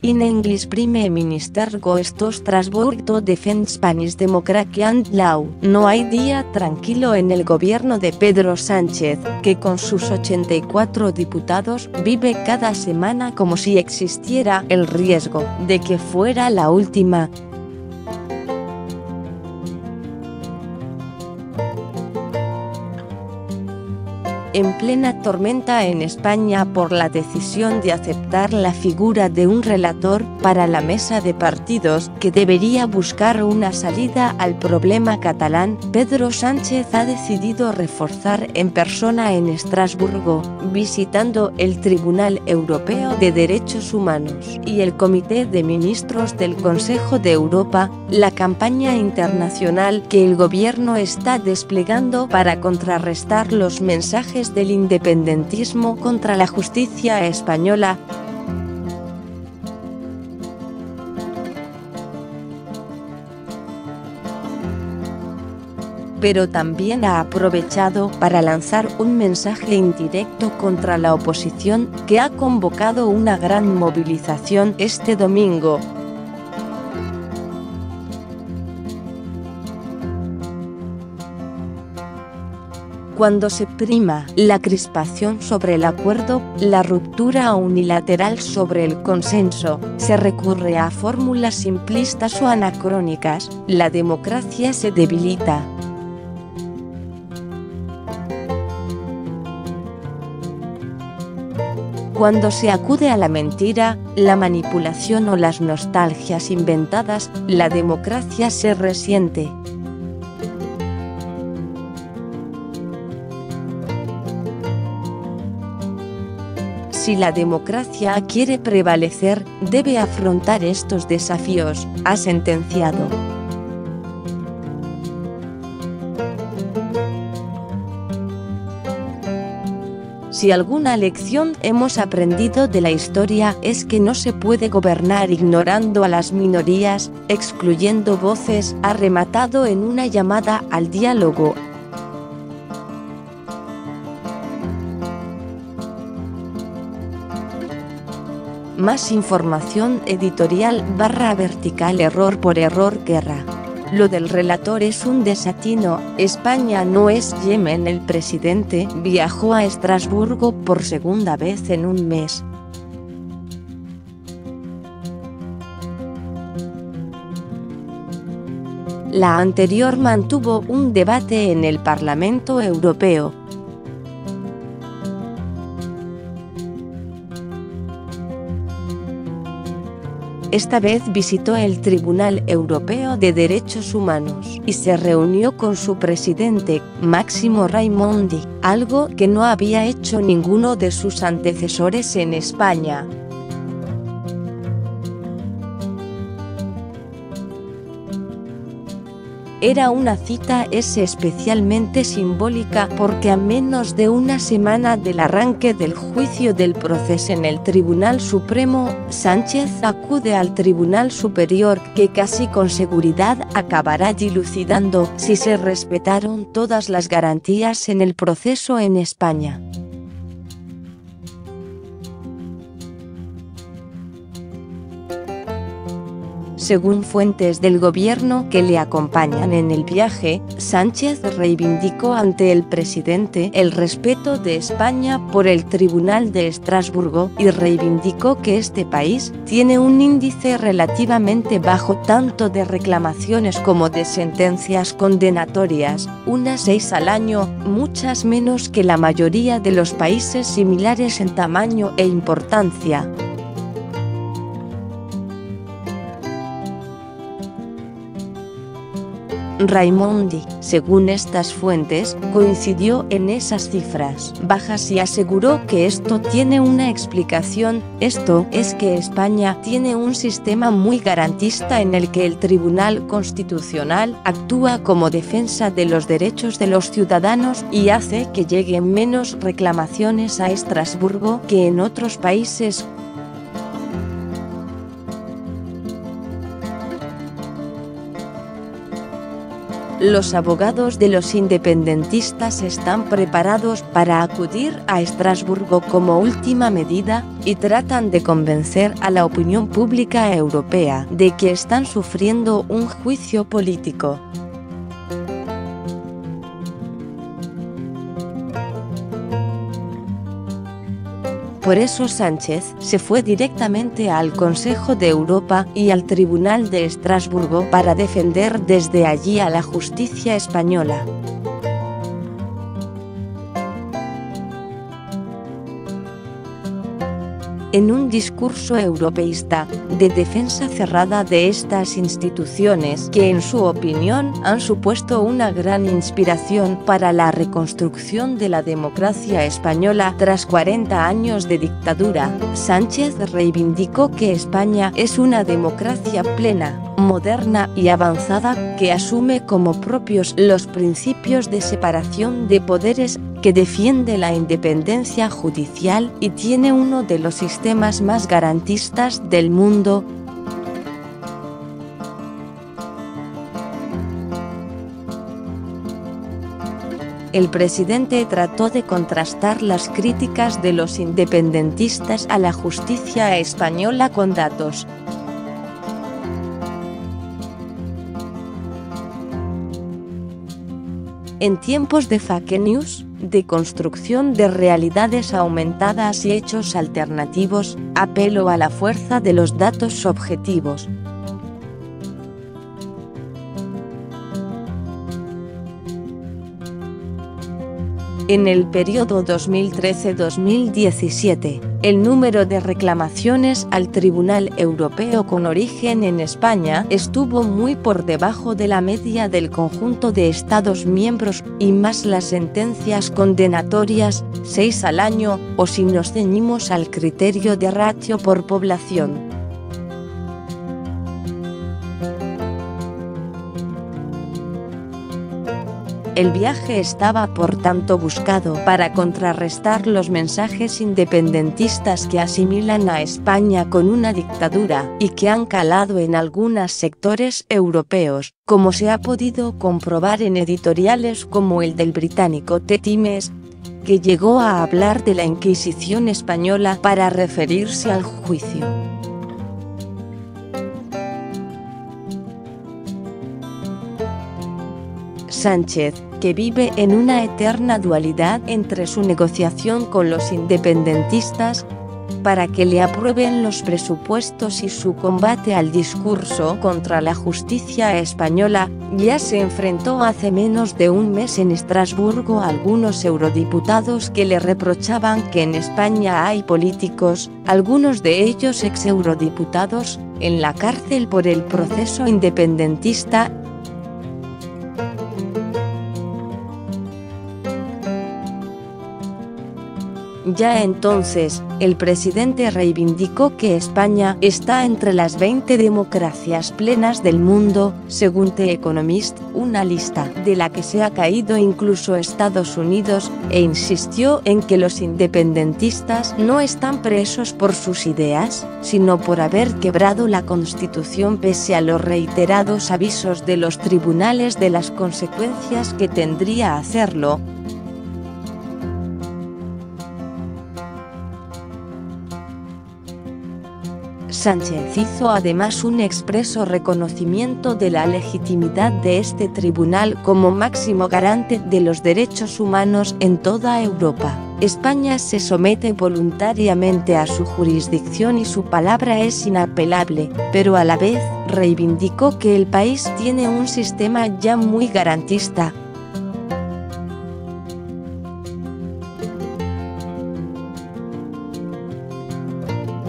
In English Prime Minister goes to Strasbourg to defend Spanish democracy and law. No hay día tranquilo en el gobierno de Pedro Sánchez, que con sus 84 diputados vive cada semana como si existiera el riesgo de que fuera la última. En plena tormenta en España por la decisión de aceptar la figura de un relator para la mesa de partidos que debería buscar una salida al problema catalán, Pedro Sánchez ha decidido reforzar en persona en Estrasburgo, visitando el Tribunal Europeo de Derechos Humanos y el Comité de Ministros del Consejo de Europa, la campaña internacional que el gobierno está desplegando para contrarrestar los mensajes del independentismo contra la justicia española. Pero también ha aprovechado para lanzar un mensaje indirecto contra la oposición, que ha convocado una gran movilización este domingo. Cuando se prima la crispación sobre el acuerdo, la ruptura unilateral sobre el consenso, se recurre a fórmulas simplistas o anacrónicas, la democracia se debilita. Cuando se acude a la mentira, la manipulación o las nostalgias inventadas, la democracia se resiente. Si la democracia quiere prevalecer, debe afrontar estos desafíos, ha sentenciado. Si alguna lección hemos aprendido de la historia es que no se puede gobernar ignorando a las minorías, excluyendo voces, ha rematado en una llamada al diálogo. Más información editorial /vertical error por error guerra. Lo del relator es un desatino, España no es Yemen. El presidente viajó a Estrasburgo por segunda vez en un mes. La anterior mantuvo un debate en el Parlamento Europeo. Esta vez visitó el Tribunal Europeo de Derechos Humanos y se reunió con su presidente, Máximo Raimondi, algo que no había hecho ninguno de sus antecesores en España. Era una cita especialmente simbólica porque a menos de una semana del arranque del juicio del proceso en el Tribunal Supremo, Sánchez acude al Tribunal Superior que casi con seguridad acabará dilucidando si se respetaron todas las garantías en el proceso en España. Según fuentes del gobierno que le acompañan en el viaje, Sánchez reivindicó ante el presidente el respeto de España por el Tribunal de Estrasburgo y reivindicó que este país tiene un índice relativamente bajo tanto de reclamaciones como de sentencias condenatorias, unas 6 al año, muchas menos que la mayoría de los países similares en tamaño e importancia. Raimondi, según estas fuentes, coincidió en esas cifras bajas y aseguró que esto tiene una explicación, esto es que España tiene un sistema muy garantista en el que el Tribunal Constitucional actúa como defensa de los derechos de los ciudadanos y hace que lleguen menos reclamaciones a Estrasburgo que en otros países. Los abogados de los independentistas están preparados para acudir a Estrasburgo como última medida, y tratan de convencer a la opinión pública europea de que están sufriendo un juicio político. Por eso Sánchez se fue directamente al Consejo de Europa y al Tribunal de Estrasburgo para defender desde allí a la justicia española. En un discurso europeísta, de defensa cerrada de estas instituciones que en su opinión han supuesto una gran inspiración para la reconstrucción de la democracia española tras 40 años de dictadura, Sánchez reivindicó que España es una democracia plena, moderna y avanzada que asume como propios los principios de separación de poderes, que defiende la independencia judicial y tiene uno de los sistemas más garantistas del mundo. El presidente trató de contrastar las críticas de los independentistas a la justicia española con datos. En tiempos de fake news, de construcción de realidades aumentadas y hechos alternativos, apelo a la fuerza de los datos objetivos. En el periodo 2013-2017, el número de reclamaciones al Tribunal Europeo con origen en España estuvo muy por debajo de la media del conjunto de Estados miembros, y más las sentencias condenatorias, 6 al año, o si nos ceñimos al criterio de ratio por población. El viaje estaba por tanto buscado para contrarrestar los mensajes independentistas que asimilan a España con una dictadura y que han calado en algunos sectores europeos, como se ha podido comprobar en editoriales como el del británico The Times, que llegó a hablar de la Inquisición española para referirse al juicio. Sánchez, que vive en una eterna dualidad entre su negociación con los independentistas para que le aprueben los presupuestos y su combate al discurso contra la justicia española, ya se enfrentó hace menos de un mes en Estrasburgo a algunos eurodiputados que le reprochaban que en España hay políticos, algunos de ellos ex-eurodiputados, en la cárcel por el proceso independentista. Ya entonces, el presidente reivindicó que España está entre las 20 democracias plenas del mundo, según The Economist, una lista de la que se ha caído incluso Estados Unidos, e insistió en que los independentistas no están presos por sus ideas, sino por haber quebrado la Constitución pese a los reiterados avisos de los tribunales de las consecuencias que tendría hacerlo. Sánchez hizo además un expreso reconocimiento de la legitimidad de este tribunal como máximo garante de los derechos humanos en toda Europa. España se somete voluntariamente a su jurisdicción y su palabra es inapelable, pero a la vez reivindicó que el país tiene un sistema ya muy garantista.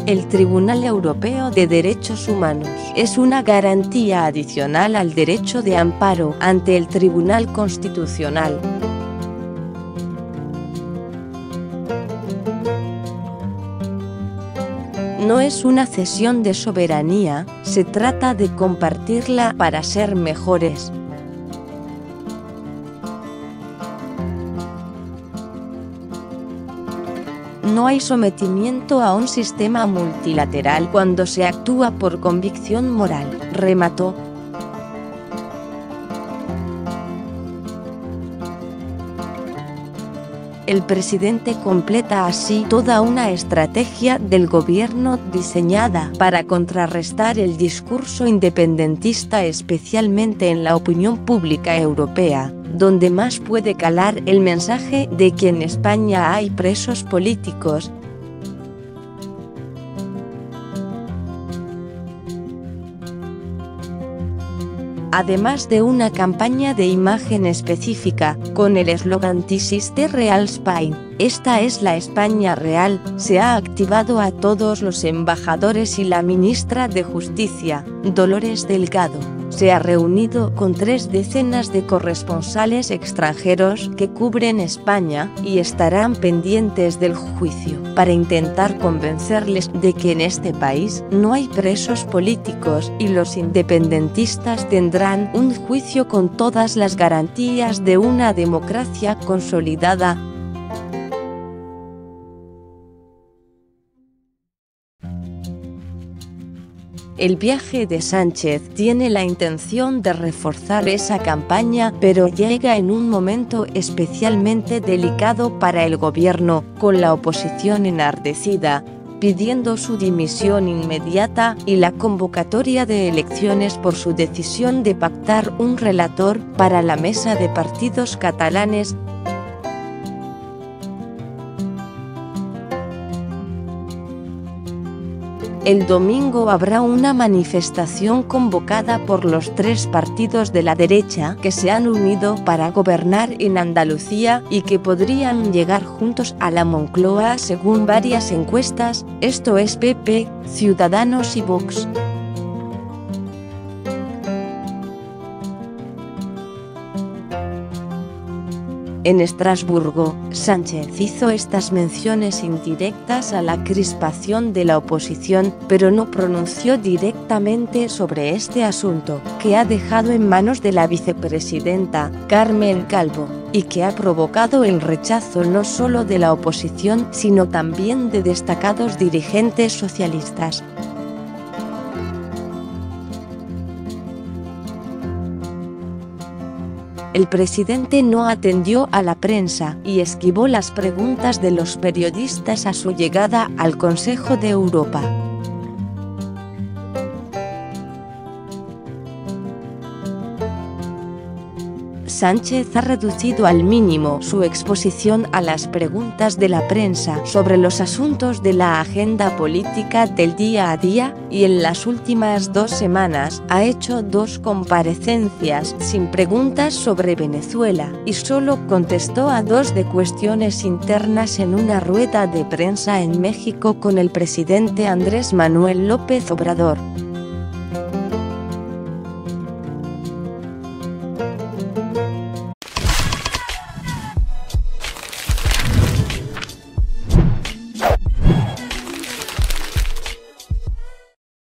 El Tribunal Europeo de Derechos Humanos es una garantía adicional al derecho de amparo ante el Tribunal Constitucional. No es una cesión de soberanía, se trata de compartirla para ser mejores. No hay sometimiento a un sistema multilateral cuando se actúa por convicción moral, remató. El presidente completa así toda una estrategia del gobierno diseñada para contrarrestar el discurso independentista, especialmente en la opinión pública europea, donde más puede calar el mensaje de que en España hay presos políticos. Además de una campaña de imagen específica, con el eslogan "This is the real Spain", esta es la España real, se ha activado a todos los embajadores y la ministra de Justicia, Dolores Delgado. Se ha reunido con 3 decenas de corresponsales extranjeros que cubren España y estarán pendientes del juicio, para intentar convencerles de que en este país no hay presos políticos y los independentistas tendrán un juicio con todas las garantías de una democracia consolidada. El viaje de Sánchez tiene la intención de reforzar esa campaña, pero llega en un momento especialmente delicado para el gobierno, con la oposición enardecida, pidiendo su dimisión inmediata y la convocatoria de elecciones por su decisión de pactar un relator para la mesa de partidos catalanes. El domingo habrá una manifestación convocada por los 3 partidos de la derecha que se han unido para gobernar en Andalucía y que podrían llegar juntos a la Moncloa según varias encuestas, esto es PP, Ciudadanos y Vox. En Estrasburgo, Sánchez hizo estas menciones indirectas a la crispación de la oposición, pero no pronunció directamente sobre este asunto, que ha dejado en manos de la vicepresidenta, Carmen Calvo, y que ha provocado el rechazo no solo de la oposición, sino también de destacados dirigentes socialistas. El presidente no atendió a la prensa y esquivó las preguntas de los periodistas a su llegada al Consejo de Europa. Sánchez ha reducido al mínimo su exposición a las preguntas de la prensa sobre los asuntos de la agenda política del día a día, y en las últimas 2 semanas ha hecho 2 comparecencias sin preguntas sobre Venezuela, y solo contestó a 2 de cuestiones internas en una rueda de prensa en México con el presidente Andrés Manuel López Obrador.